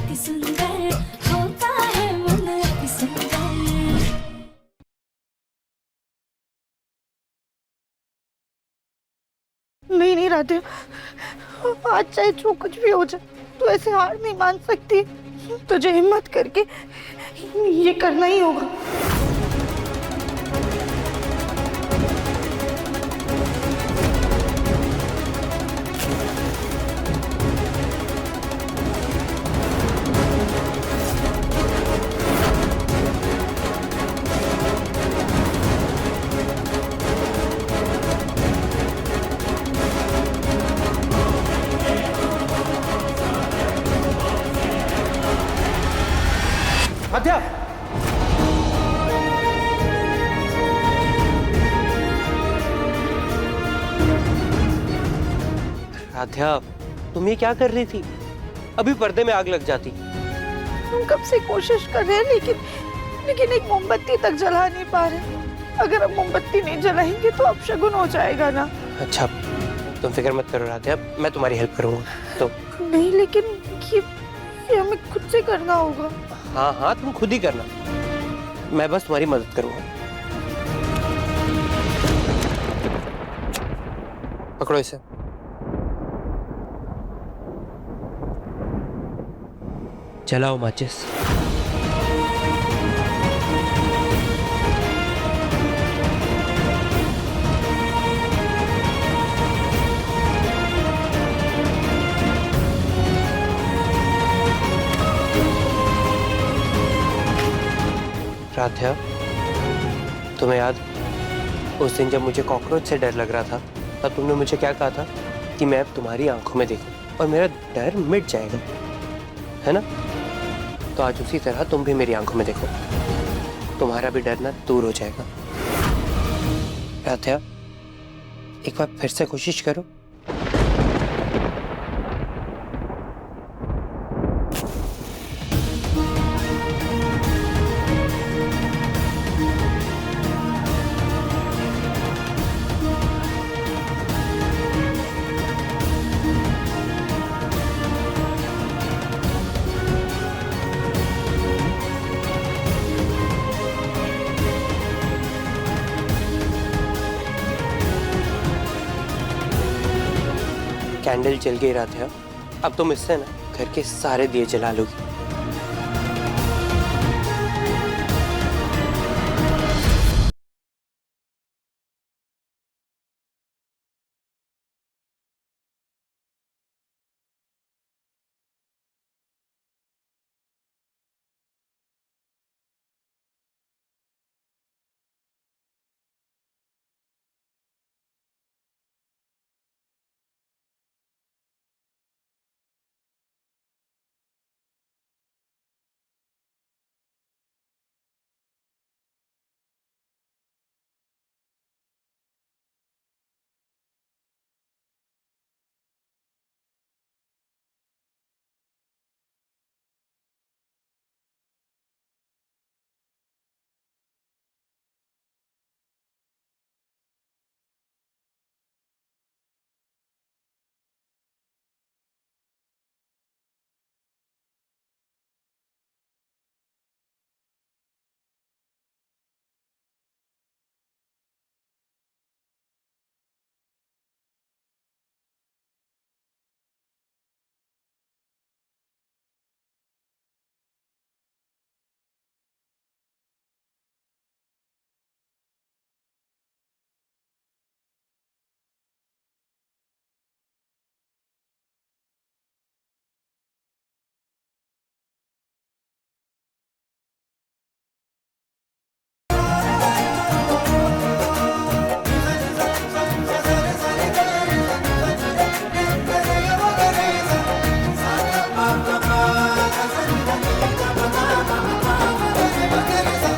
अति सुंदर होता है मन अति सुंदर। नहीं नहीं राधे, आज चाहे जो कुछ भी हो जाए तो ऐसे हार नहीं मान सकती। तुझे हिम्मत करके ये करना ही होगा। राध्या, राध्या, तुम ये क्या कर रही थी? अभी पर्दे में आग लग जाती। हम कब से कोशिश कर रहे हैं लेकिन एक मोमबत्ती तक जला नहीं पा रहे। अगर हम मोमबत्ती नहीं जलाएंगे तो अपशगुन हो जाएगा ना। अच्छा, तुम फिक्र मत करो राध्या, मैं तुम्हारी हेल्प करूंगा। तो नहीं, लेकिन ये हमें खुद से करना होगा। हाँ हाँ, तुम खुद ही करना, मैं बस तुम्हारी मदद करूंगा। पकड़ो इसे। चलाओ माचिस। राध्या, तुम्हें याद उस दिन जब मुझे कॉकरोच से डर लग रहा था, तब तुमने मुझे क्या कहा था कि मैं अब तुम्हारी आंखों में देखूं और मेरा डर मिट जाएगा, है ना? तो आज उसी तरह तुम भी मेरी आंखों में देखो, तुम्हारा भी डर ना दूर हो जाएगा। राध्या, एक बार फिर से कोशिश करो। कैंडल जल गई राध्या, अब तुम इससे ना घर के सारे दिए जला लोगी।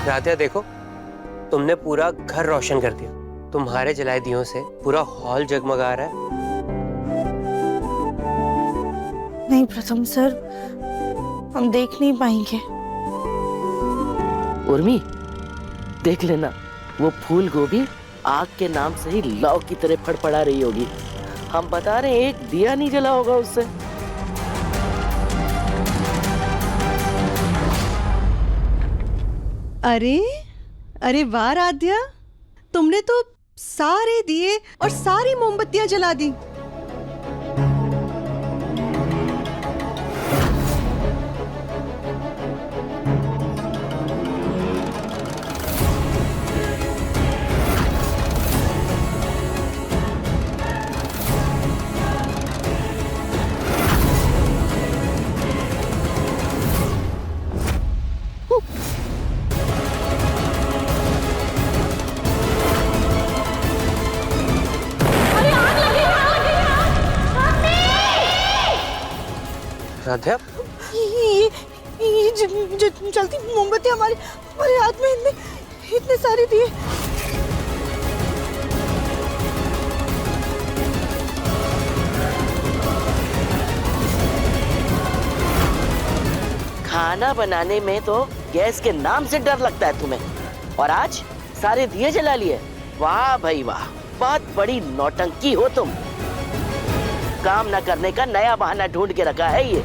राध्या देखो, तुमने पूरा घर रोशन कर दिया। तुम्हारे जलाए दियों से पूरा हॉल जगमगा रहा है। नहीं प्रथम सर, हम देख नहीं पाएंगे। उर्मी, देख लेना, वो फूल गोभी आग के नाम से ही लौ की तरह फड़फड़ा रही होगी। हम बता रहे हैं, एक दिया नहीं जला होगा उससे। अरे अरे वाह राध्या, तुमने तो सारे दिए और सारी मोमबत्तियां जला दी। राध्या, ये जलती मोमबत्ती हमारे हमारे हाथ में इतने सारे दिए। खाना बनाने में तो गैस के नाम से डर लगता है तुम्हें, और आज सारे दिए जला लिए। वाह भाई वाह, बहुत बड़ी नौटंकी हो तुम। काम न करने का नया बहाना ढूंढ के रखा है ये।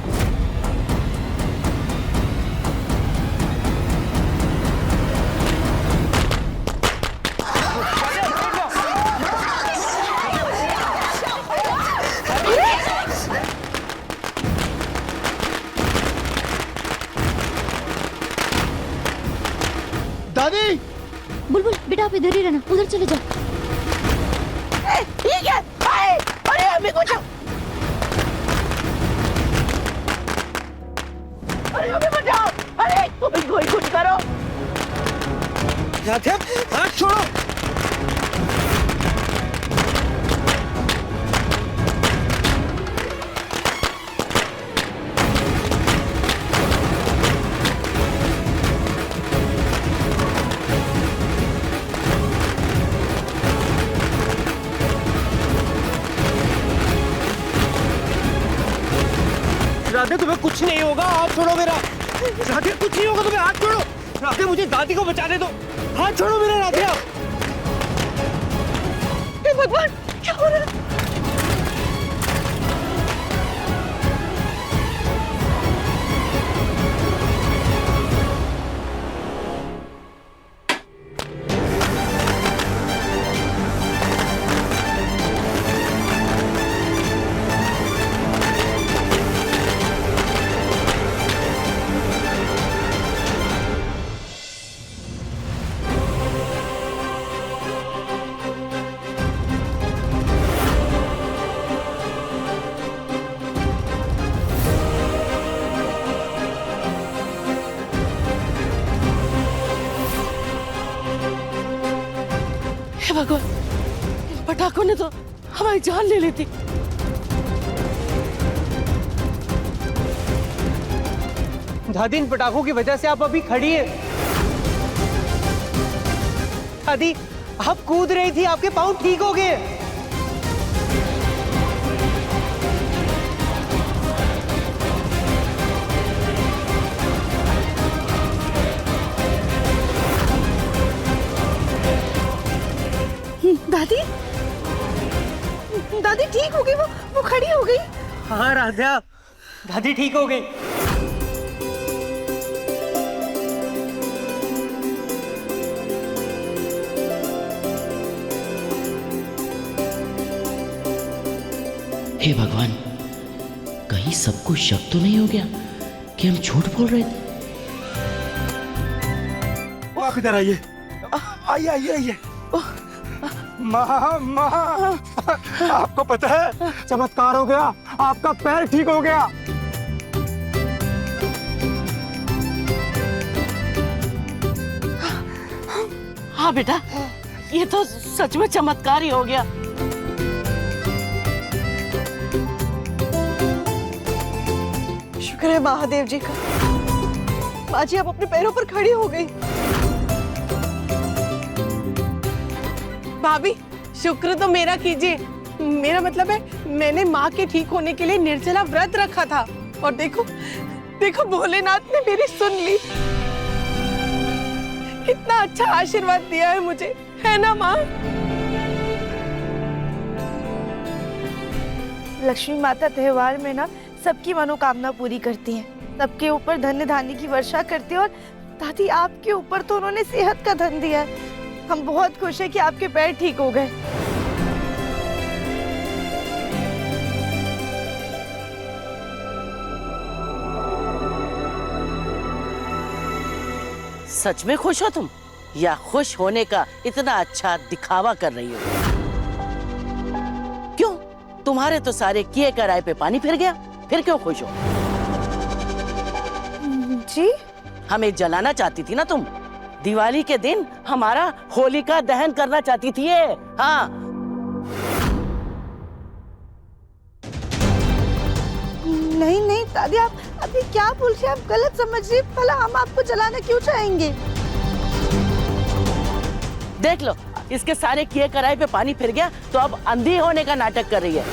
दादी, बुलबुल बेटा आप इधर ही रहना, उधर चले जाओ। ठीक है, अरे अभी कुछ, अरे अभी बचाओ, अरे तुम कोई कुछ करो। राध्या, हाथ छोड़ो। राधे, तुम्हें कुछ नहीं होगा, हाथ छोड़ो मेरा। राधे, कुछ नहीं होगा तुम्हें, हाथ छोड़ो। राधे, मुझे दादी को बचाने दो, हाथ छोड़ो मेरा। राधे, हे भगवान, क्या हो रहा है? हे भगवान, इन पटाखों ने तो हमारी जान ले ली थी। दादी, इन पटाखों की वजह से आप अभी खड़ी हैं। दादी, आप कूद रही थी, आपके पाँव ठीक हो गए। दादी, दादी ठीक हो गई, वो खड़ी हो गई। हाँ राधा, दादी ठीक हो गई। हे भगवान, कहीं सबको शक तो नहीं हो गया कि हम झूठ बोल रहे थे। आप इधर आइए, आइए आइए आइए। माँ माँ, आपको पता है चमत्कार हो गया, आपका पैर ठीक हो गया। हाँ बेटा, ये तो सच में चमत्कार ही हो गया। शुक्र है महादेव जी का, माँ जी आप अपने पैरों पर खड़ी हो गई। भाभी, शुक्र तो मेरा कीजिए। मेरा मतलब है मैंने माँ के ठीक होने के लिए निर्जला व्रत रखा था, और देखो देखो भोलेनाथ ने मेरी सुन ली। कितना अच्छा आशीर्वाद दिया है मुझे, है ना माँ? लक्ष्मी माता त्योहार में ना सबकी मनोकामना पूरी करती हैं, सबके ऊपर धन्य धान्य की वर्षा करती है और दादी आपके ऊपर तो उन्होंने सेहत का धन दिया है। हम बहुत खुश हैं कि आपके पैर ठीक हो गए। सच में खुश हो तुम, या खुश होने का इतना अच्छा दिखावा कर रही हो? क्यों, तुम्हारे तो सारे किए कराए पे पानी फिर गया, फिर क्यों खुश हो? जी हमें जलाना चाहती थी ना तुम? दिवाली के दिन हमारा होलिका दहन करना चाहती थी ये? हाँ। नहीं नहीं दादी, आप अभी क्या बोल रही हैं? आप गलत समझ रही हैं। भला हम आपको जलाना क्यों चाहेंगे? देख लो, इसके सारे किए कराए पे पानी फिर गया तो अब अंधी होने का नाटक कर रही है।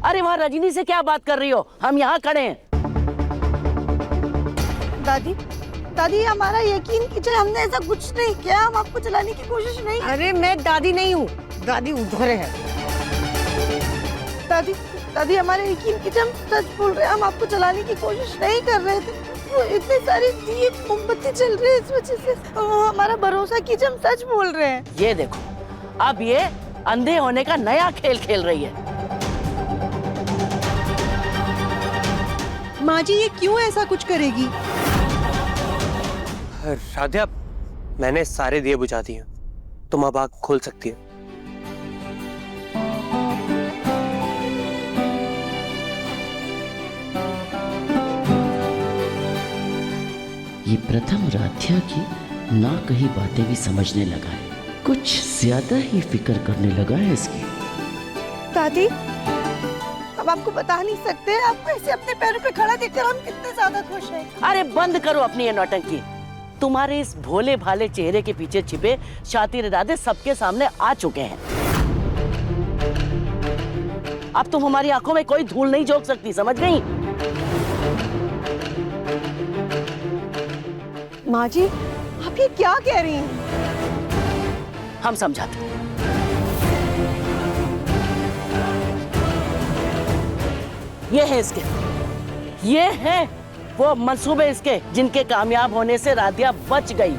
अरे वहाँ रजनी से क्या बात कर रही हो? हम यहाँ खड़े हैं। दादी दादी, हमारा यकीन कीजिए, हमने ऐसा कुछ नहीं किया। हम आपको जलाने की कोशिश नहीं। अरे मैं दादी नहीं हूँ, दादी उधर है। दादी दादी, हमारा यकीन कीजिए, हम सच बोल रहे हैं। हम आपको जलाने की कोशिश नहीं कर रहे थे। वो इतने सारे दिए मोमबत्ती जल रहे हैं, इस वजह से हमारा भरोसा कीजिए, हम सच बोल रहे हैं। ये देखो, अब ये अंधे होने का नया खेल खेल रही है। माँ जी, ये क्यों ऐसा कुछ करेगी? राध्या, मैंने सारे दिए बुझा दिए, तुम अब आँख खोल सकती है। ये प्रथम राध्या की ना कही बातें भी समझने लगा है, कुछ ज्यादा ही फिक्र करने लगा है इसकी। दादी, हम आपको बता नहीं सकते। आपको ऐसे अपने पैरों पे खड़ा देखकर हम कितने ज्यादा खुश हैं। अरे बंद करो अपनी ये नौटंकी। तुम्हारे इस भोले भाले चेहरे के पीछे छिपे शातिर इरादे सबके सामने आ चुके हैं। अब तुम हमारी आंखों में कोई धूल नहीं झोंक सकती, समझ गई? माँ जी, आप ये क्या कह रही हैं? हम समझाते हैं। ये है इसके, ये है वो मंसूबे इसके जिनके कामयाब होने से राध्या बच गई।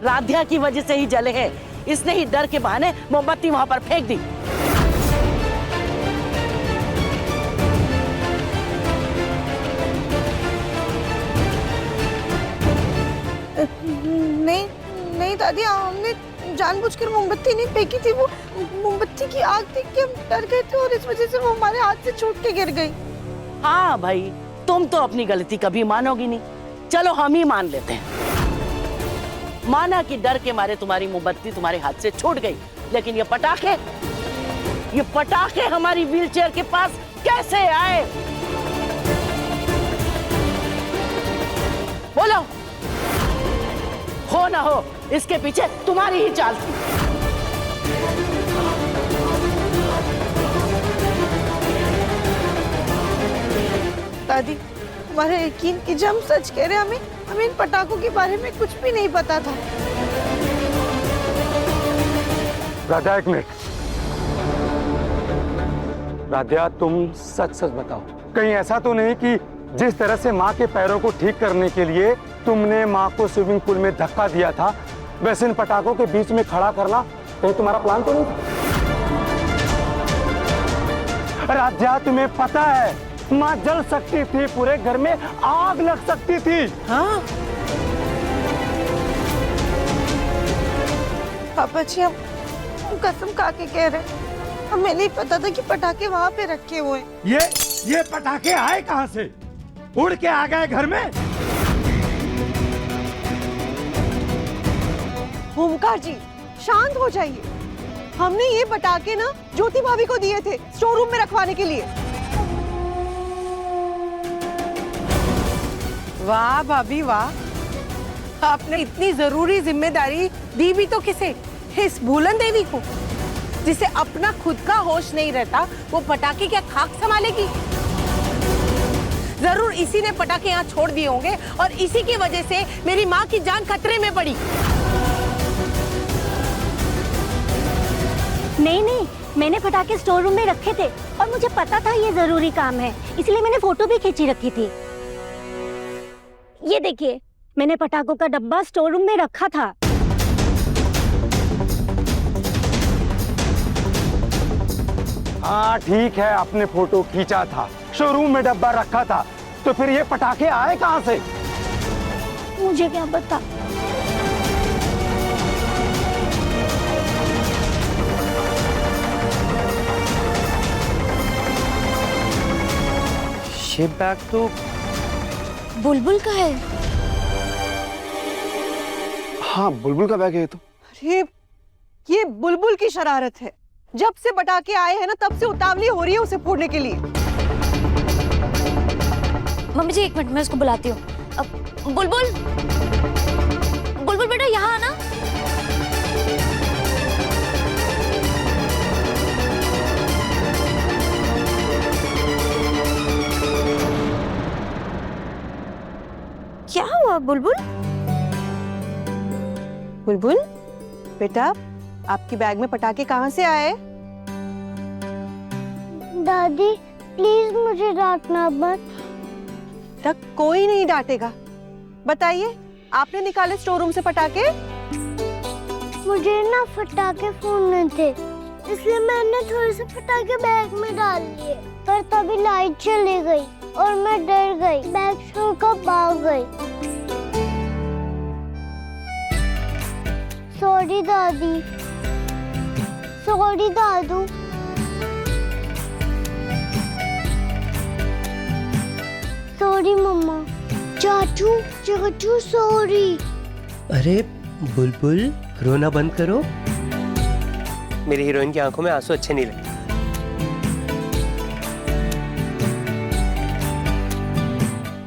राध्या की वजह से ही जले हैं। इसने ही डर के बहाने मोमबत्ती वहां पर फेंक दी। नहीं नहीं दादी, हमने जानबूझकर मोमबत्ती नहीं फेंकी थी। वो मोमबत्ती की आग देख के हम डर गए थे और इस वजह से वो हमारे हाथ से छूट के गिर गई। हाँ भाई, तुम तो अपनी गलती कभी मानोगी नहीं। चलो हम ही मान लेते हैं। माना कि डर के मारे तुम्हारी मोमबत्ती तुम्हारे हाथ से छूट गई, लेकिन ये पटाखे हमारी व्हीलचेयर के पास कैसे आए? बोलो। हो ना हो, इसके पीछे तुम्हारी ही चाल थी। दादी, हमारा यकीन कीजिए, हम सच कह रहे हैं। हमें इन पटाखों के बारे में कुछ भी नहीं पता था। राध्या, एक मिनट। राध्या, तुम सच सच बताओ, कहीं ऐसा तो नहीं कि जिस तरह से माँ के पैरों को ठीक करने के लिए तुमने माँ को स्विमिंग पूल में धक्का दिया था, वैसे इन पटाखों के बीच में खड़ा करना कहीं तुम्हारा प्लान तो नहीं था? राध्या, तुम्हें पता है माँ जल सकती थी, पूरे घर में आग लग सकती थी। हाँ पापा जी, हम कसम खा के कह रहे हैं, हमें नहीं पता था कि पटाखे वहाँ पे रखे हुए हैं। ये पटाखे आए कहाँ से? उड़ के आ गए घर में? ओमकार जी, शांत हो जाइए। हमने ये पटाखे ना ज्योति भाभी को दिए थे स्टोर रूम में रखवाने के लिए। वाह भाभी वाह, आपने इतनी जरूरी जिम्मेदारी दी भी तो किसे? इस भूलन देवी को, जिसे अपना खुद का होश नहीं रहता। वो पटाखे क्या खाक संभालेगी? जरूर इसी ने पटाखे यहाँ छोड़ दिए होंगे और इसी की वजह से मेरी माँ की जान खतरे में पड़ी। नहीं नहीं, मैंने पटाखे स्टोर रूम में रखे थे और मुझे पता था ये जरूरी काम है, इसलिए मैंने फोटो भी खींची रखी थी। ये देखिए, मैंने पटाखों का डब्बा स्टोर रूम में रखा था। हाँ ठीक है, आपने फोटो खींचा था, शोरूम में डब्बा रखा था, तो फिर ये पटाखे आए कहाँ से? मुझे क्या पता। ये बैग तो बुलबुल का है। हाँ बुलबुल का बैग है ये तो। अरे ये बुलबुल की शरारत है। जब से पटाखे आए हैं ना, तब से उतावली हो रही है उसे फोड़ने के लिए। मम्मी जी 1 मिनट, मैं उसको बुलाती हूँ। बुलबुल, बुलबुल बेटा यहाँ आना। क्या हुआ बुलबुल? बुलबुल बेटा, आपकी बैग में पटाखे कहाँ से आए? दादी प्लीज मुझे डांटना मत। तक कोई नहीं डांटेगा। बताइए, आपने निकाले स्टोर रूम से पटाखे? मुझे ना पटाखे फोड़ने थे, इसलिए मैंने थोड़े से पटाखे बैग में डाल लिए, पर तभी लाइट चली गई और मैं डर गई, बैग छोड़कर भाग गई। सॉरी दादी, सॉरी दादू। सॉरी मम्मा। चाचू, चाचू सॉरी। अरे बुलबुल, रोना बंद करो। मेरी हीरोइन की आंखों में आंसू अच्छे नहीं लगते।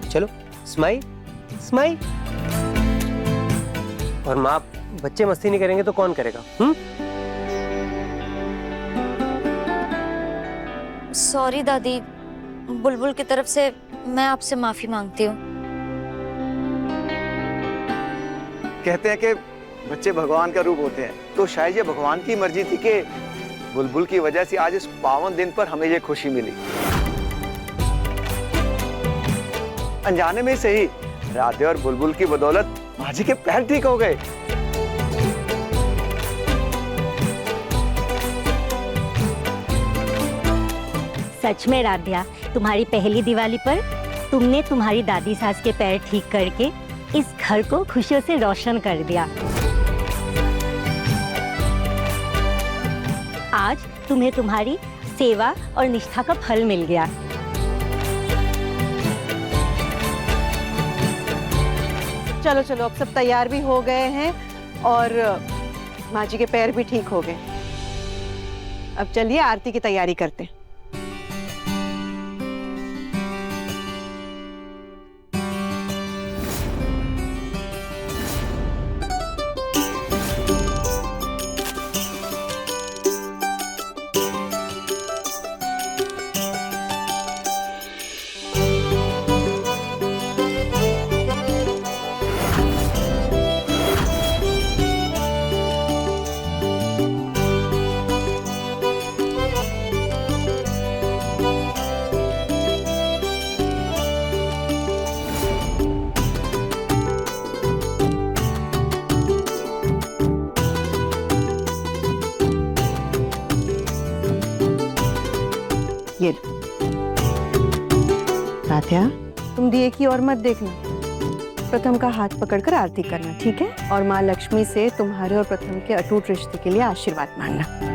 चलो स्माइल स्माइल। और माँ, बच्चे मस्ती नहीं करेंगे तो कौन करेगा? सॉरी दादी, बुलबुल की तरफ से मैं आपसे माफी मांगती हूँ। कहते हैं कि बच्चे भगवान का रूप होते हैं, तो शायद ये भगवान की मर्जी थी कि बुलबुल की वजह से आज इस पावन दिन पर हमें ये खुशी मिली। अनजाने में सही, राधे और बुलबुल की बदौलत माजी के पैर ठीक हो गए। सच में राध्या, तुम्हारी पहली दिवाली पर तुमने तुम्हारी दादी सास के पैर ठीक करके इस घर को खुशियों से रोशन कर दिया। आज तुम्हें तुम्हारी सेवा और निष्ठा का फल मिल गया। चलो चलो, अब सब तैयार भी हो गए हैं और माँ जी के पैर भी ठीक हो गए। अब चलिए आरती की तैयारी करते हैं। ये राध्या, तुम दिए की ओर मत देखना, प्रथम का हाथ पकड़कर आरती करना, ठीक है? और माँ लक्ष्मी से तुम्हारे और प्रथम के अटूट रिश्ते के लिए आशीर्वाद मांगना।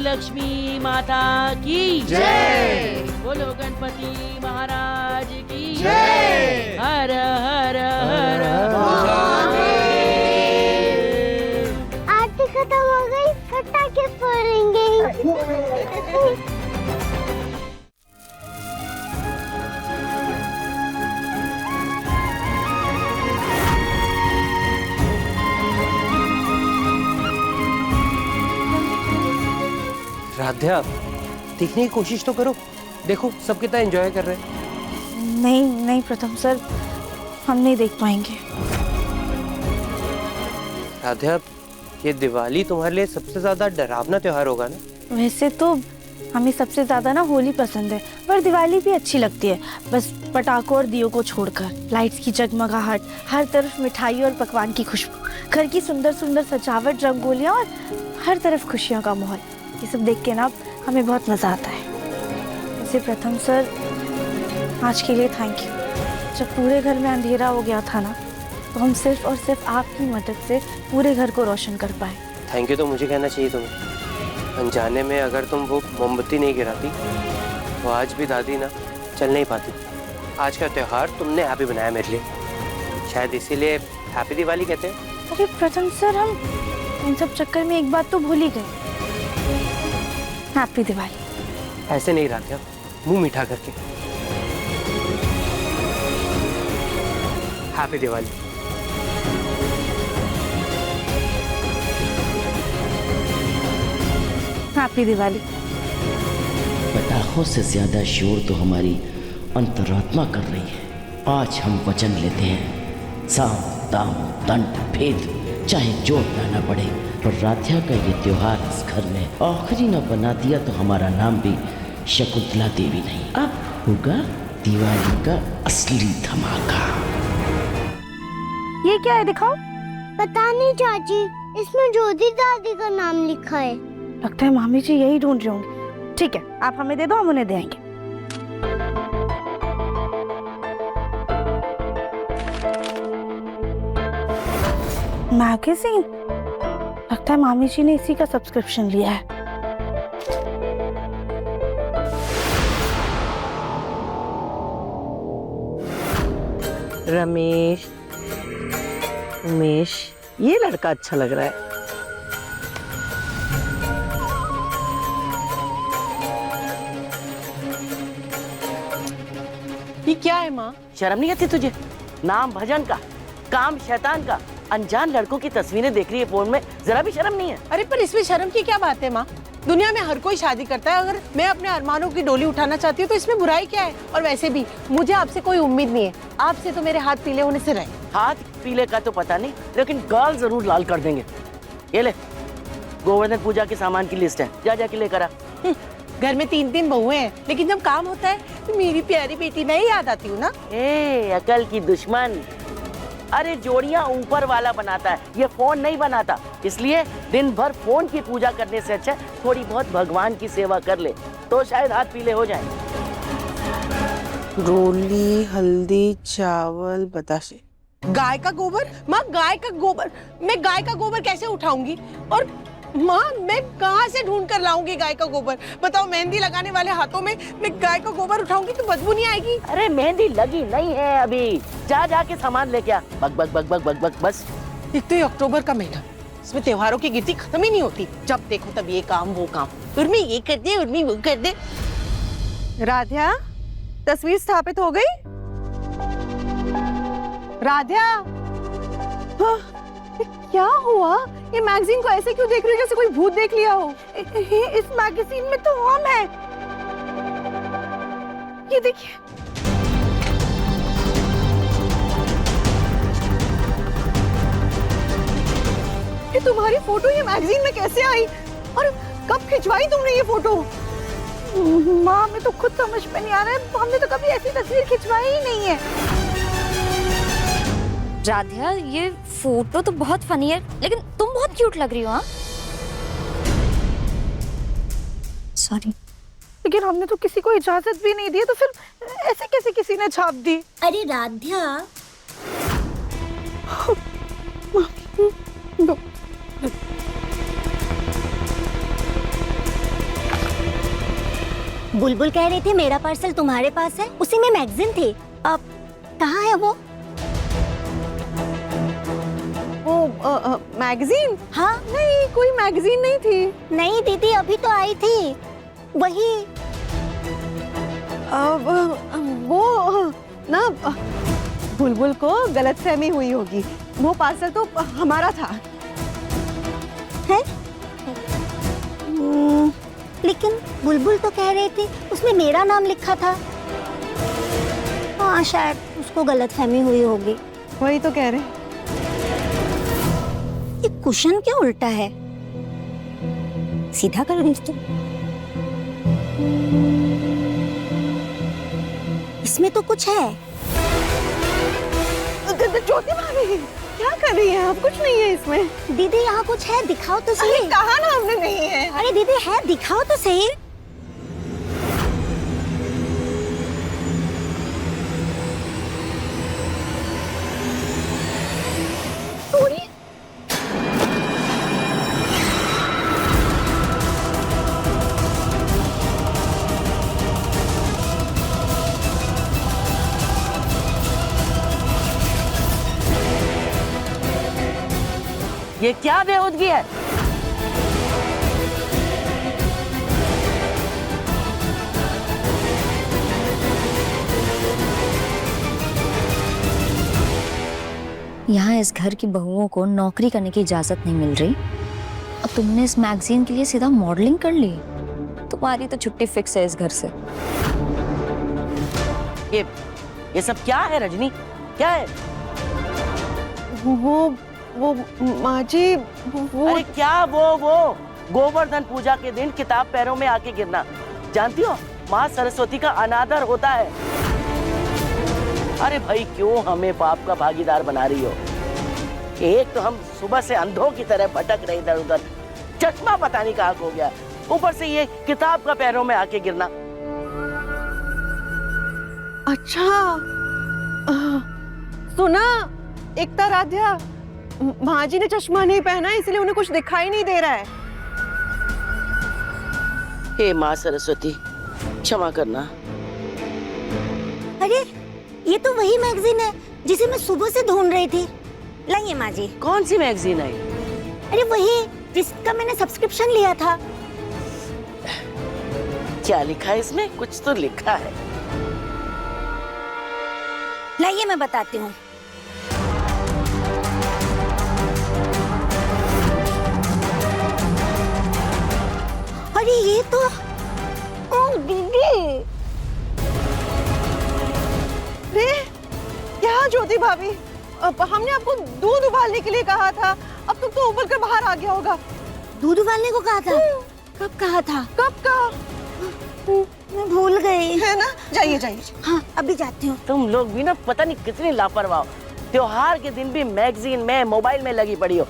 लक्ष्मी माता की जय। बोलो गणपति महाराज की जय। हर हर हर आरती खत्म हो गई, पटाखे फोड़ेंगे। राध्या, देखने की कोशिश तो करो। देखो सब कितना एंजॉय कर रहे हैं। नहीं नहीं प्रथम सर, हम नहीं देख पाएंगे। राध्या, ये दिवाली तुम्हारे लिए सबसे ज्यादा डरावना त्योहार होगा ना? वैसे तो हमें सबसे ज्यादा ना होली पसंद है, पर दिवाली भी अच्छी लगती है, बस पटाखों और दियों को छोड़कर। लाइट्स की जगमगाहट, हर तरफ मिठाई और पकवान की खुशबू, घर की सुंदर सुंदर सजावट, रंगोलियां और हर तरफ खुशियों का माहौल, ये सब देख के ना हमें बहुत मजा आता है। वैसे प्रथम सर, आज के लिए थैंक यू। जब पूरे घर में अंधेरा हो गया था ना, तो हम सिर्फ और सिर्फ आपकी मदद से पूरे घर को रोशन कर पाए। थैंक यू तो मुझे कहना चाहिए तुम्हें। अनजाने में अगर तुम वो मोमबत्ती नहीं गिराती तो आज भी दादी ना चल नहीं पाती। आज का त्योहार तुमने हैप्पी बनाया मेरे लिए, शायद इसीलिए हैप्पी दिवाली कहते हैं। अरे प्रथम सर, हम इन सब चक्कर में एक बात तो भूल ही गए, हैप्पी दिवाली। ऐसे नहीं राध्या, मुंह मीठा करके हैप्पी दिवाली। हैप्पी दिवाली। पटाखों से ज्यादा शोर तो हमारी अंतरात्मा कर रही है। आज हम वचन लेते हैं, साम दाम दंड भेद चाहे जोत लाना पड़े, पर राध्या का ये त्योहार इस घर में आखिरी न बना दिया तो हमारा नाम भी शकुंतला देवी नहीं। अब होगा दिवाली का असली धमाका। ये क्या है, दिखाओ। पता नहीं चाची, इसमें ज्योति दादी का नाम लिखा है। लगता है मामी जी यही ढूंढ रही होंगी। ठीक है, आप हमें दे दो, हम उन्हें देंगे। मैगजीन, लगता है मामी जी ने इसी का सब्सक्रिप्शन लिया है। रमेश, उमेश, ये लड़का अच्छा लग रहा है। ये क्या है माँ? शर्म नहीं आती तुझे? नाम भजन का, काम शैतान का, अनजान लड़कों की तस्वीरें देख रही है फोन में, जरा भी शर्म नहीं है? अरे पर इसमें शर्म की क्या बात है माँ? दुनिया में हर कोई शादी करता है, अगर मैं अपने अरमानों की डोली उठाना चाहती हूँ तो इसमें बुराई क्या है? और वैसे भी मुझे आपसे कोई उम्मीद नहीं है, आपसे तो मेरे हाथ पीले होने से रहे। हाथ पीले का तो पता नहीं, लेकिन गाल जरूर लाल कर देंगे। ये ले, गोवर्धन पूजा के सामान की लिस्ट है, जा जाके लेकर आ। घर में 3 बहुएं हैं, लेकिन जब काम होता है तो मेरी प्यारी बेटी नहीं याद आती हूँ ना। ए अकल की दुश्मन, अरे जोड़ियां ऊपर वाला बनाता है, ये फोन नहीं बनाता। इसलिए दिन भर फोन की पूजा करने से अच्छा थोड़ी बहुत भगवान की सेवा कर ले, तो शायद हाथ पीले हो जाएं। रोली, हल्दी, चावल, बताशे, गाय का गोबर। माँ, गाय का गोबर, मैं गाय का गोबर कैसे उठाऊंगी? और माँ, मैं कहाँ से ढूंढ कर लाऊंगी गाय का गोबर? बताओ, मेहंदी लगाने वाले हाथों में मैं गाय का गोबर उठाऊंगी तो बदबू नहीं आएगी? अरे मेहंदी लगी नहीं है अभी, जा जाके सामान लेके आ। बक बक बक बक बक बक बस। एक तो ये अक्टूबर का महीना, इसमें त्योहारों की गिनती खत्म ही नहीं होती। जब देखो तब ये काम वो काम, उर्मी ये कर दे, उर्मी वो कर दे। राध्या, तस्वीर स्थापित हो गई? राध्या, हाँ, क्या हुआ? ये मैगजीन को ऐसे क्यों देख रही हो जैसे कोई भूत देख लिया हो? इस मैगजीन में तो हम हैं। ये देखिए। ये तुम्हारी फोटो ये मैगजीन में कैसे आई? और कब खिंचवाई तुमने ये फोटो? माँ, हमें तो खुद समझ में नहीं आ रहा है, हमने तो कभी ऐसी तस्वीर खिंचवाई ही नहीं है। राध्या, ये फोटो तो बहुत फनी है, लेकिन तुम बहुत क्यूट लग रही हो। हाँ, सॉरी। लेकिन हमने तो किसी को इजाजत भी नहीं दी, तो फिर ऐसे कैसे किसी ने छाप दी? अरे राध्या, बुलबुल कह रहे थे मेरा पार्सल तुम्हारे पास है, उसी में मैगजीन थी। अब कहाँ है वो? मैगजीन? हाँ नहीं, कोई मैगजीन नहीं थी। नहीं दीदी, अभी तो आई थी वही। वो ना बुलबुल को गलतफहमी हुई होगी, वो पार्सल तो हमारा था। है? लेकिन बुलबुल तो कह रहे थे उसमें मेरा नाम लिखा था। हाँ शायद उसको गलतफहमी हुई होगी। वही तो कह रहे। ये कुशन क्यों उल्टा है? सीधा कर दे तो। इसमें तो कुछ है। ज्योति भाभी क्या कर रही हैं आप? कुछ नहीं है इसमें। दीदी यहाँ कुछ है, दिखाओ तो सही। कहा ना हमने नहीं है। अरे दीदी है, दिखाओ तो सही। ये क्या बेहूदगी है? यहाँ इस घर की बहुओं को नौकरी करने की इजाजत नहीं मिल रही, अब तुमने इस मैगजीन के लिए सीधा मॉडलिंग कर ली। तुम्हारी तो छुट्टी फिक्स है इस घर से। ये सब क्या है रजनी? क्या है? वो माँ जी, वो अरे क्या वो गोवर्धन पूजा के दिन किताब पैरों में आके गिरना, जानती हो माँ सरस्वती का अनादर होता है। अरे भाई क्यों हमें पाप का भागीदार बना रही हो? एक तो हम सुबह से अंधों की तरह भटक रहे इधर उधर, चश्मा पता नहीं कहाँ खो गया, ऊपर से ये किताब का पैरों में आके गिरना। अच्छा सुना एकता, राध्या, माँ जी ने चश्मा नहीं पहना इसलिए उन्हें कुछ दिखाई नहीं दे रहा है। हे माँ सरस्वती क्षमा करना। अरे ये तो वही मैगजीन है जिसे मैं सुबह से ढूंढ रही थी। लाइए माँ जी। कौन सी मैगजीन है? अरे वही जिसका मैंने सब्सक्रिप्शन लिया था। क्या लिखा है इसमें? कुछ तो लिखा है। लाइए मैं बताती हूँ। अरे ये तो ओ दीदी। रे क्या ज्योति भाभी, हमने आपको दूध उबालने के लिए कहा था, अब तुम तो उबल कर बाहर आ गया होगा। दूध उबालने को कहा था? कब कहा था? कब कहा? मैं भूल गई। है ना? जाइए जाइए। हाँ अभी जाती हूँ। तुम लोग भी ना पता नहीं कितनी लापरवाह हो, त्योहार के दिन भी मैगजीन में मोबाइल में लगी पड़ी हो।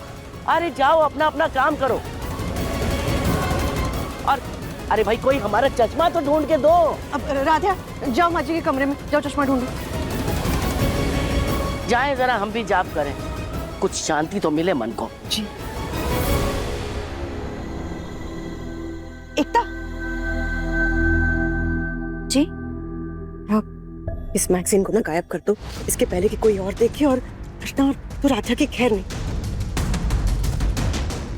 अरे जाओ अपना अपना काम करो। और अरे भाई कोई हमारा चश्मा तो ढूंढ के दो। अब राधा जाओ माँ जी के कमरे में, जाओ चश्मा ढूंढो। जाएं जरा हम भी जाप करें, कुछ शांति तो मिले मन को। जी। एकता जी आप इस मैगजीन को ना गायब कर दो, इसके पहले कि कोई और देखे और कृष्णा तो राधा की खैर नहीं।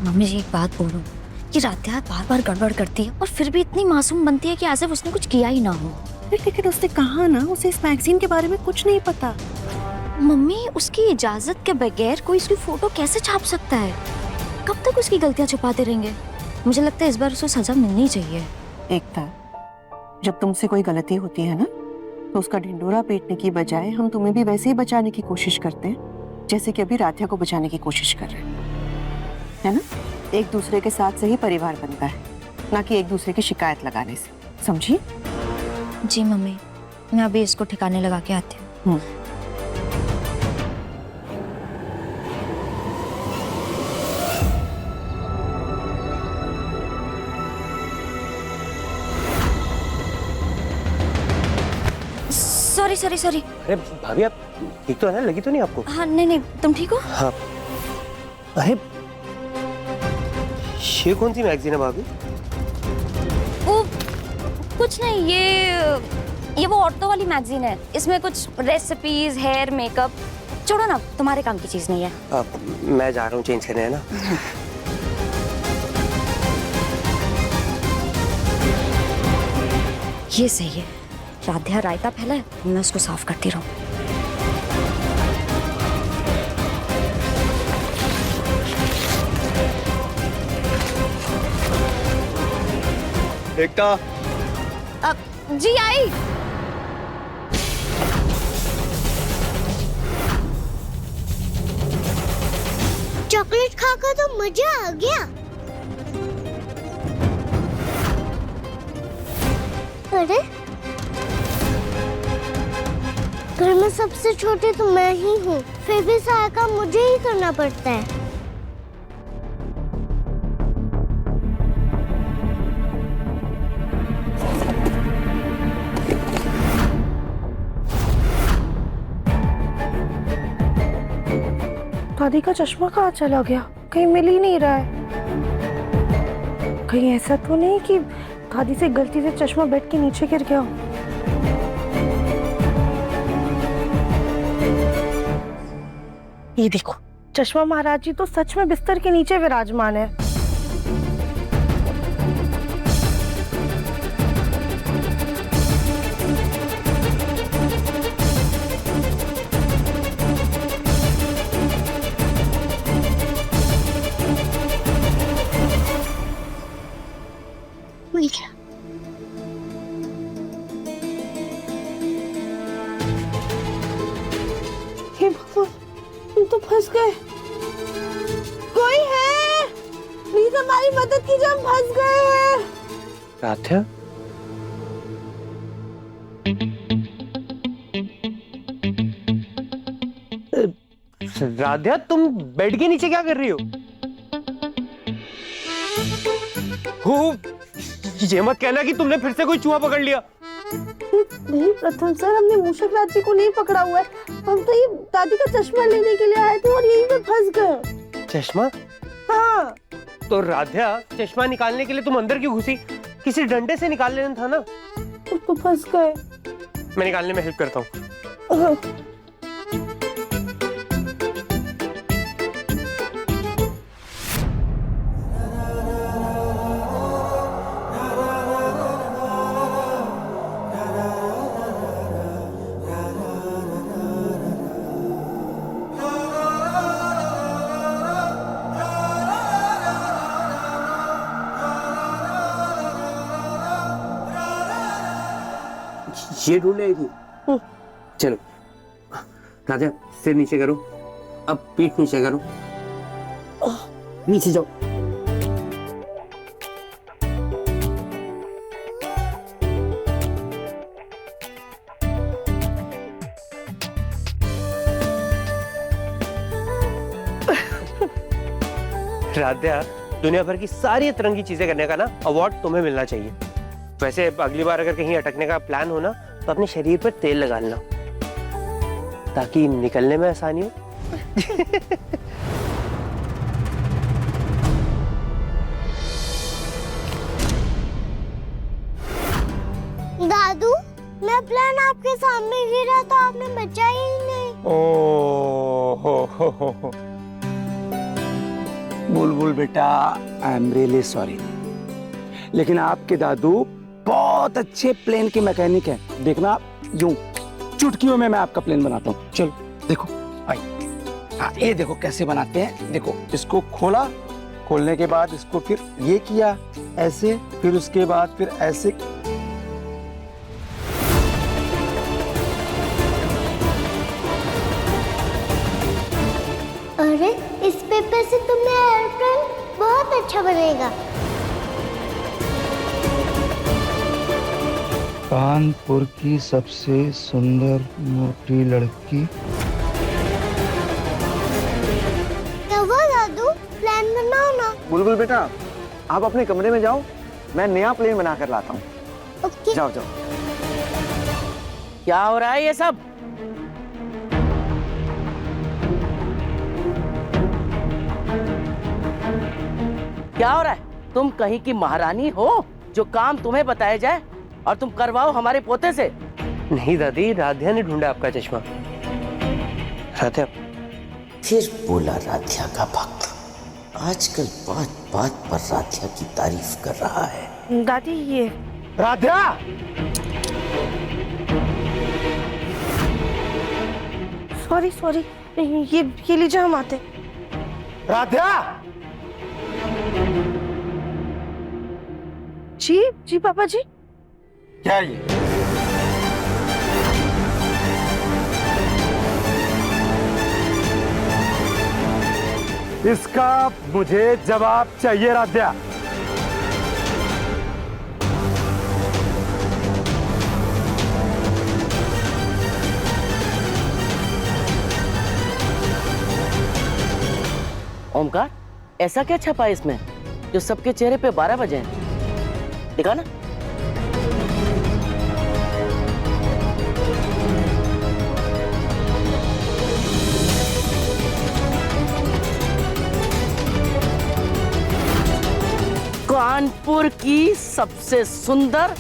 मम्मी जी एक बात बोलूं कि राध्या बार बार गड़बड़ करती है और फिर भी इतनी मासूम बनती है कि ऐसे उसने कुछ किया ही ना हो। लेकिन उसने कहा ना उसे इस मैगजीन के बारे में कुछ नहीं पता। मम्मी उसकी इजाजत के बगैर कोई उसकी फोटो कैसे छाप सकता है? कब तक उसकी गलतियां छुपाते रहेंगे? मुझे लगता है इस बार उसे सजा मिलनी चाहिए। एकता, जब तुमसे कोई गलती होती है ना तो उसका ढिंडोरा पीटने की बजाय हम तुम्हें भी वैसे ही बचाने की कोशिश करते हैं जैसे कि अभी राध्या को बचाने की कोशिश कर रहे हैं, है ना? एक दूसरे के साथ से ही परिवार बनता है, ना कि एक दूसरे की शिकायत लगाने से, समझी? जी मम्मी, मैं अभी इसको ठिकाने लगा के आती हूँ। सॉरी। अरे भाभी आप ठीक तो है ना? लगी तो नहीं आपको? हाँ नहीं तुम ठीक हो? हाँ। अरे ये कौन सी मैगजीन है भाभी? कुछ नहीं, ये वो ऑटो वाली मैगजीन है, इसमें कुछ रेसिपीज, हेयर, मेकअप। छोड़ो ना, तुम्हारे काम की चीज नहीं है। मैं जा रहा हूँ चेंज करने, है ना? ये सही है, राध्या रायता फैला है, मैं उसको साफ करती रहूं। एकता, जी आई। चॉकलेट खाकर तो मजा आ गया। अरे घर में सबसे छोटी तो मैं ही हूँ, फिर भी सारा काम मुझे ही करना पड़ता है। दादी का चश्मा कहाँ चला गया? कहीं मिल ही नहीं रहा है। कहीं ऐसा तो नहीं कि दादी से गलती से चश्मा बेड के नीचे गिर गया हो? ये देखो, चश्मा महाराज जी तो सच में बिस्तर के नीचे विराजमान है। मिल गया। हे भगवान, हम तो फंस गए। कोई है? प्लीज हमारी मदद कीजिए, हम फंस गए हैं। राध्या, राध्या तुम बेड के नीचे क्या कर रही हो? ये मत कहना कि तुमने फिर से कोई चूहा पकड़ लिया। नहीं प्रथम सर, हमने मूषक राज जी को नहीं पकड़ा हुआ है। हम तो ये दादी का चश्मा लेने के लिए आए थे और यहीं पे फंस गए। चश्मा? हाँ। तो राध्या, चश्मा निकालने के लिए तुम अंदर क्यों घुसी? किसी डंडे से निकाल लेना था ना। तो फंस गए। मैं निकालने में हेल्प करता हूँ। हाँ। ये ढूंढेगी। चलो राजा, सिर नीचे करो, अब पीठ नीचे करो, नीचे जाओ। राध्या, दुनिया भर की सारी अतरंगी चीजें करने का ना अवार्ड तुम्हें मिलना चाहिए। वैसे अगली बार अगर कहीं अटकने का प्लान हो ना, तो अपने शरीर पर तेल लगा लेना ताकि निकलने में आसानी हो। दादू, मैं प्लान आपके सामने गिरा तो आपने बचा ही नहीं। हो। बुलबुल बेटा, आई एम रियली सॉरी, लेकिन आपके दादू बहुत अच्छे प्लेन के मैकेनिक हैं। देखना, यूं चुटकियों में मैं आपका प्लेन बनाता हूँ। चलो देखो, आई। हाँ, ये देखो कैसे बनाते हैं। देखो, इसको खोला, खोलने के बाद इसको फिर ये किया ऐसे, फिर उसके बाद फिर ऐसे। अरे, इस पेपर से तुम्हें एयरप्लेन बहुत अच्छा बनेगा। कानपुर की सबसे सुंदर मोटी लड़की। क्या हुआ दादू? प्लान बनाओ ना। बुलबुल बेटा, आप अपने कमरे में जाओ, मैं नया प्लेन बना कर लाता हूँ। ओके। जाओ जाओ। क्या हो रहा है ये सब? क्या हो रहा है? तुम कहीं की महारानी हो जो काम तुम्हें बताया जाए और तुम करवाओ हमारे पोते से। नहीं दादी, राध्या ने ढूंढा आपका चश्मा। राध्या। फिर बोला राध्या का भक्त। आजकल बात बात पर राध्या की तारीफ कर रहा है। दादी ये राध्या, सॉरी सॉरी, ये लीजिए, हम आते। राध्या। जी जी पापा जी। क्या ये? इसका मुझे जवाब चाहिए राध्या। ओमकार, ऐसा क्या छपा है इसमें जो सबके चेहरे पे 12 बजे हैं? दिखा ना। कानपुर की सबसे सुंदर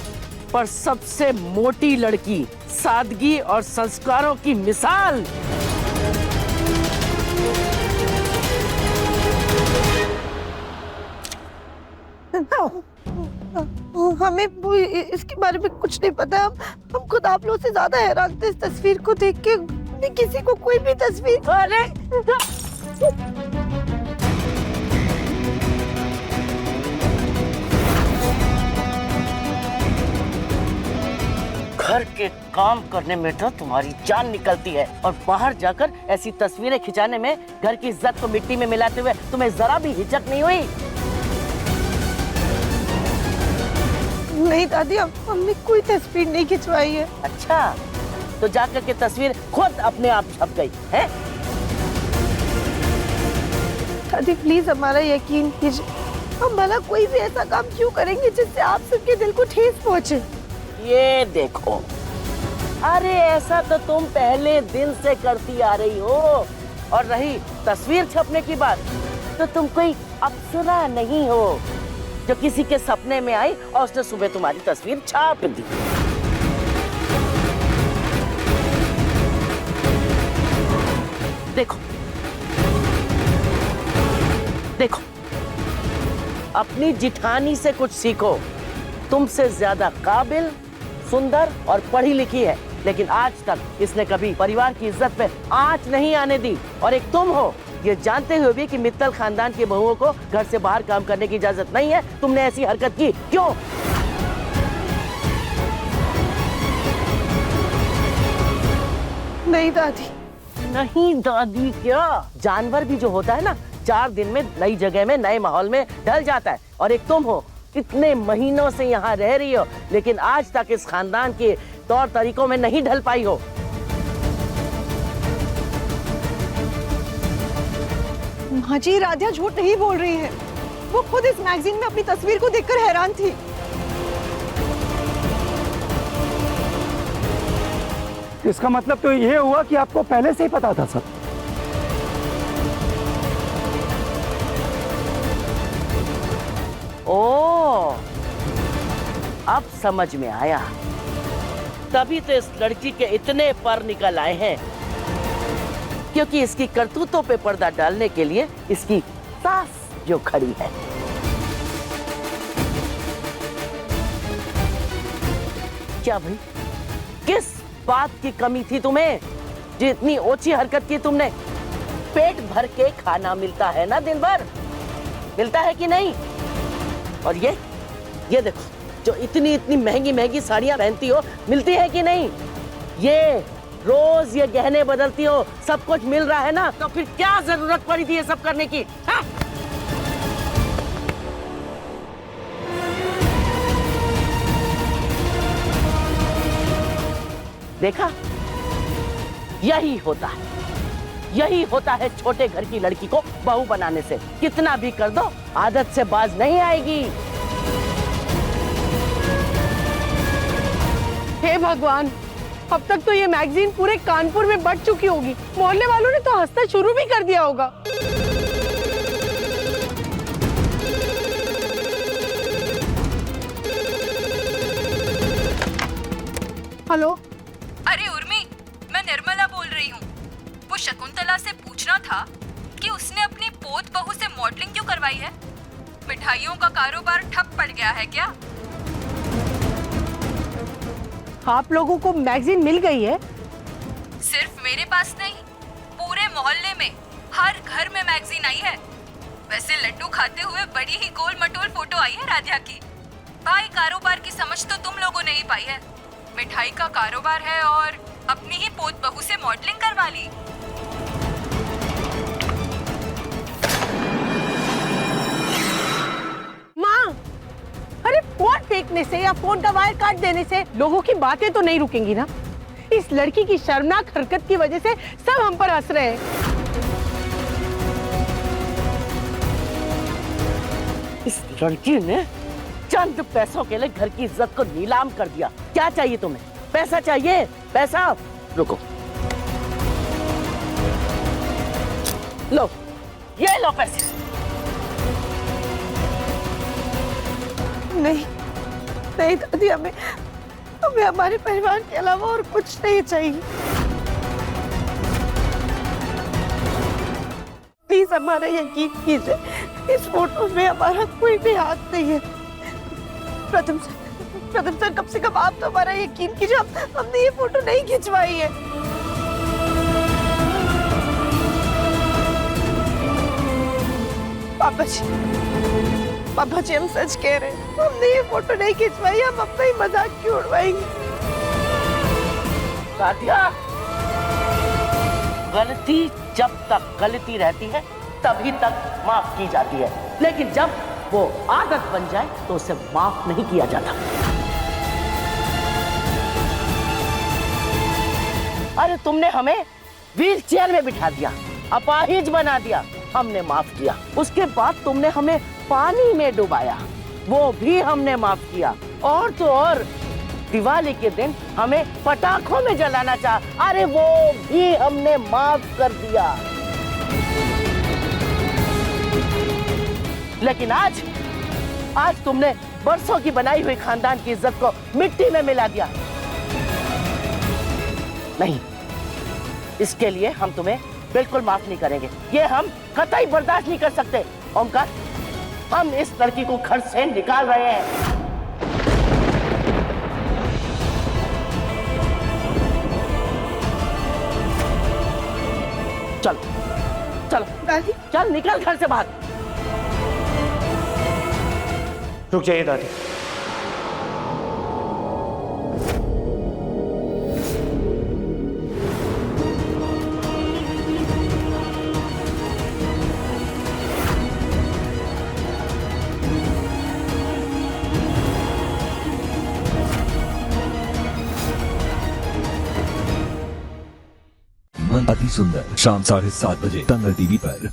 पर सबसे मोटी लड़की, सादगी और संस्कारों की मिसाल। हमें इसके बारे में कुछ नहीं पता। हम खुद आप लोगों से ज्यादा हैरान थे इस तस्वीर को देख के। किसी को कोई भी तस्वीर। अरे घर के काम करने में तो तुम्हारी जान निकलती है, और बाहर जाकर ऐसी तस्वीरें खिंचाने में घर की इज्जत को मिट्टी में मिलाते हुए तुम्हें जरा भी हिचक नहीं हुई? नहीं दादी, हमने कोई तस्वीर नहीं खिंचवाई है। अच्छा, तो जाकर के तस्वीर खुद अपने आप छप गई है? दादी प्लीज हमारा यकीन कीजिए, हम भला कोई भी ऐसा काम क्यों करेंगे जिससे आप सबके दिल को ठेस पहुंचे। ये देखो, अरे ऐसा तो तुम पहले दिन से करती आ रही हो। और रही तस्वीर छपने की बात, तो तुम कोई अप्सरा नहीं हो जो किसी के सपने में आई और उसने सुबह तुम्हारी तस्वीर छाप दी। देखो देखो, अपनी जिठानी से कुछ सीखो। तुमसे ज्यादा काबिल, सुंदर और पढ़ी लिखी है, लेकिन आज तक इसने कभी परिवार की इज्जत पे आंच नहीं आने दी। और एक तुम हो, ये जानते हुए भी कि मित्तल खानदान की बहुओं को घर से बाहर काम करने की इजाजत नहीं है, तुमने ऐसी हरकत की। क्यों? नहीं दादी। नहीं दादी क्या? जानवर भी जो होता है ना, 4 दिन में नई जगह में नए माहौल में ढल जाता है। और एक तुम हो, कितने महीनों से यहाँ रह रही हो, लेकिन आज तक इस खानदान के तौर तरीकों में नहीं ढल पाई हो। माँ जी, राध्या झूठ नहीं बोल रही है। वो खुद इस मैगजीन में अपनी तस्वीर को देखकर हैरान थी। इसका मतलब तो ये हुआ कि आपको पहले से ही पता था सब। ओ, अब समझ में आया। तभी तो इस लड़की के इतने पर निकल आए हैं, क्योंकि इसकी करतूतों पे पर्दा डालने के लिए इसकी सास जो खड़ी है। क्या भाई, किस बात की कमी थी तुम्हें जो इतनी ओछी हरकत की तुमने? पेट भर के खाना मिलता है ना दिन भर, मिलता है कि नहीं? और ये देखो, जो इतनी इतनी महंगी महंगी साड़ियां पहनती हो, मिलती है कि नहीं? ये रोज ये गहने बदलती हो, सब कुछ मिल रहा है ना, तो फिर क्या जरूरत पड़ी थी ये सब करने की? हा? देखा, यही होता है छोटे घर की लड़की को बहू बनाने से। कितना भी कर दो, आदत से बाज नहीं आएगी। हे भगवान, अब तक तो ये मैगजीन पूरे कानपुर में बंट चुकी होगी। मोहल्ले वालों ने तो हंसना शुरू भी कर दिया होगा। हेलो। अरे उर्मी, मैं निर्मला बोल रही हूँ। वो शकुंतला से पूछना था कि उसने अपनी पोत बहू से मॉडलिंग क्यों करवाई है। मिठाइयों का कारोबार ठप पड़ गया है क्या? आप लोगों को मैगजीन मिल गई है? सिर्फ मेरे पास नहीं, पूरे मोहल्ले में हर घर में मैगजीन आई है। वैसे लड्डू खाते हुए बड़ी ही गोल मटोल फोटो आई है राधिया की। भाई कारोबार की समझ तो तुम लोगों ने ही पाई है। मिठाई का कारोबार है और अपनी ही पोत बहू से मॉडलिंग करवा ली। माँ, अरे फोन फेंकने से या फोन का वायर काट देने से लोगों की बातें तो नहीं रुकेंगी ना। इस लड़की की शर्मनाक हरकत की वजह से सब हम पर हंस रहे हैं। इस लड़की ने चंद पैसों के लिए घर की इज्जत को नीलाम कर दिया। क्या चाहिए तुम्हें? पैसा चाहिए? पैसा? रुको, लो, ये लो पैसे। नहीं नहीं दादी, हमें हमें हमारे परिवार के अलावा और कुछ नहीं चाहिए। प्लीज हमारा यकीन कीजिए, इस फोटो में हमारा कोई भी हाथ नहीं है। प्रथम सर कम से कम आप तो हमारा यकीन कीजिए, हमने ये फोटो नहीं खिंचवाई है। पापा जी हम सच कह रहे हैं, हमने ये फोटो नहीं खिंचवाई। हम अपना ही मजाक क्यों उड़वाएंगे? राधिया, गलती जब तक गलती रहती है तभी तक माफ की जाती है, लेकिन जब वो आदत बन जाए तो उसे माफ नहीं किया जाता। अरे तुमने हमें व्हील चेयर में बिठा दिया, अपाहिज बना दिया, हमने माफ किया। उसके बाद तुमने हमें पानी में डुबाया, वो भी हमने माफ किया। और तो और दिवाली के दिन हमें पटाखों में जलाना चाहा, अरे वो भी हमने माफ कर दिया। लेकिन आज तुमने बरसों की बनाई हुई खानदान की इज्जत को मिट्टी में मिला दिया। नहीं, इसके लिए हम तुम्हें बिल्कुल माफ नहीं करेंगे। ये हम कतई बर्दाश्त नहीं कर सकते। ओमकार, हम इस लड़की को घर से निकाल रहे हैं। चल चल दादी, चल निकल घर से बाहर। रुक जाइए दादी। अति सुंदर शाम 7:30 बजे दंगल टीवी पर।